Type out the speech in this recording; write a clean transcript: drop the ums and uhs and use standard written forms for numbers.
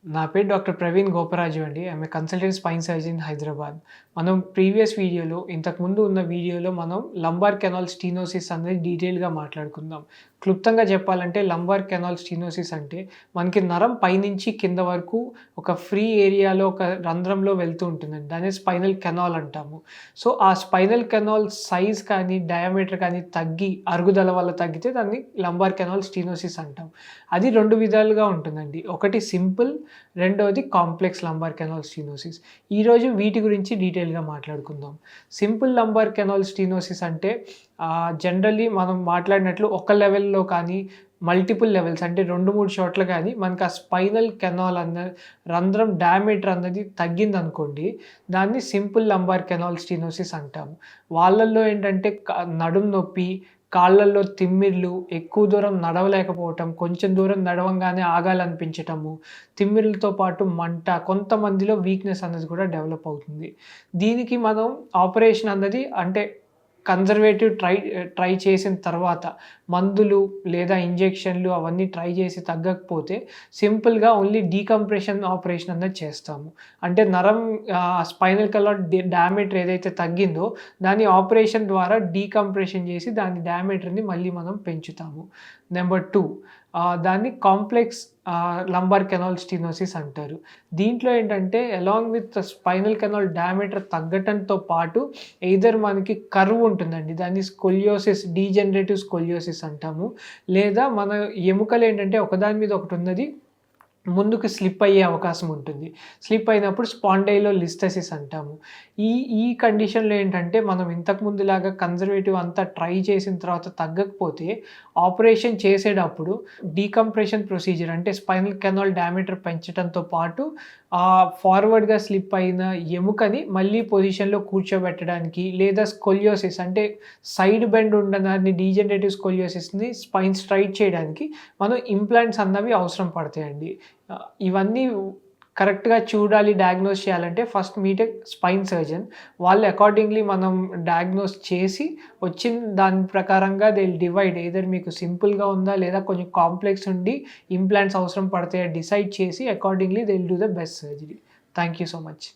నా పేరు డాక్టర్ ప్రవీణ్ గోపరాజు అండి. I'm a consultant spine surgeon in Hyderabad. మనం ప్రీవియస్ వీడియోలో ఇంతకుముందు ఉన్న వీడియోలో మనం లంబార్ కెనాల్ స్టీనోసిస్ అనేది డీటెయిల్‌గా మాట్లాడుకుందాం. క్లుప్తంగా చెప్పాలంటే లంబార్ కెనాల్ స్టీనోసిస్ అంటే మనకి నరం పైనుంచి కింద వరకు ఒక ఫ్రీ ఏరియాలో ఒక రంధ్రంలో వెళ్తూ ఉంటుందండి. దాన్ని స్పైనల్ కెనాల్ అంటాము. సో, ఆ స్పైనల్ కెనాల్ సైజ్ కానీ, డయామీటర్ కానీ తగ్గి అరుగుదల వల్ల తగ్గితే దాన్ని లంబార్ కెనాల్ స్టీనోసిస్ అంటాం. అది 2 విధాలుగా ఉంటుందండి. ఒకటి సింపుల్, రెండోది కాంప్లెక్స్ లంబార్ కెనాల్ స్టీనోసిస్. ఈరోజు వీటి గురించి డీటెయిల్‌గా మాట్లాడుకుందాం. సింపుల్ లంబార్ కెనాల్ స్టీనోసిస్ అంటే జనరల్లీ మనం మాట్లాడినట్లు ఒక లెవెల్‌లో కానీ, మల్టిపుల్ లెవెల్స్ అంటే 2, 3 చోట్ల గానీ మనకు ఆ స్పైనల్ కెనాల్ రంధ్రం డయామీటర్ అన్నది తగ్గిందనుకోండి, దాన్ని సింపుల్ లంబార్ కెనాల్ స్టీనోసిస్ అంటాము. వాళ్ళల్లో ఏంటంటే నడుము నొప్పి, కాళ్ళల్లో తిమ్మిర్లు, ఎక్కువ దూరం నడవలేకపోవటం, కొంచెం దూరం నడవంగానే ఆగాలనిపించటము, తిమ్మిర్లతో పాటు మంట, కొంతమందిలో వీక్‌నెస్ అనేది కూడా డెవలప్ అవుతుంది. దీనికి మనం ఆపరేషన్ అన్నది అంటే కన్జర్వేటివ్ ట్రై చేసిన తర్వాత మందులు లేదా ఇంజెక్షన్‌లు అవన్నీ ట్రై చేసి తగ్గకపోతే సింపుల్‌గా ఓన్లీ డీకంప్రెషన్ ఆపరేషన్ అన్నది చేస్తాము. అంటే నరం స్పైనల్ కెనాల్ డయామీటర్ ఏదైతే తగ్గిందో దాన్ని ఆపరేషన్ ద్వారా డీకంప్రెషన్ చేసి దాని డయామీటర్‌ని మళ్ళీ మనం పెంచుతాము. నెంబర్ 2 దాన్ని కాంప్లెక్స్ లంబార్ కెనాల్ స్టీనోసిస్ అంటారు. దీంట్లో ఏంటంటే along with spinal canal diameter తగ్గటంతో పాటు ఎయిదర్ మనకి కర్వ్ ఉంటుందండి. దాన్ని స్కొలియోసిస్, డీజనరేటివ్ స్కొలియోసిస్ అంటాము. లేదా మన ఎముకలు ఏంటంటే ఒకదాని మీద ఒకటి ఉన్నది ముందుకు స్లిప్ అయ్యే అవకాశం ఉంటుంది. స్లిప్ అయినప్పుడు స్పాండైలోలిస్థెసిస్ అంటాము. ఈ ఈ కండిషన్‌లో ఏంటంటే మనం ఇంతకుముందులాగా కన్జర్వేటివ్ అంతా ట్రై చేసిన తర్వాత తగ్గకపోతే ఆపరేషన్ చేసేటప్పుడు డీకంప్రెషన్ ప్రొసీజర్ అంటే స్పైనల్ కెనాల్ డయామీటర్ పెంచడంతో పాటు ఫార్వర్డ్‌గా స్లిప్ అయిన ఎముకని మళ్ళీ పొజిషన్‌లో కూర్చోబెట్టడానికి లేదా స్కొలియోసిస్ అంటే సైడ్ బెండ్ ఉన్నదాన్ని డీజనరేటివ్ స్కొలియోసిస్‌ని స్పైన్ స్ట్రెయిట్ చేయడానికి మనం ఇంప్లాంట్స్ అన్నవి అవసరం పడతాయండి. ఇవన్నీ కరెక్ట్‌గా చూడాలి, డయాగ్నోస్ చేయాలంటే first meet a spine surgeon. వాళ్ళు అకార్డింగ్‌లీ మనం డయాగ్నోస్ చేసి వచ్చిన దాని ప్రకారంగా దే విల్ డివైడ్ ఎయిదర్ మీకు సింపుల్‌గా ఉందా లేదా కొంచెం కాంప్లెక్స్ ఉండి ఇంప్లాంట్స్ అవసరం పడతాయా డిసైడ్ చేసి accordingly they will do the best surgery. Thank you so much.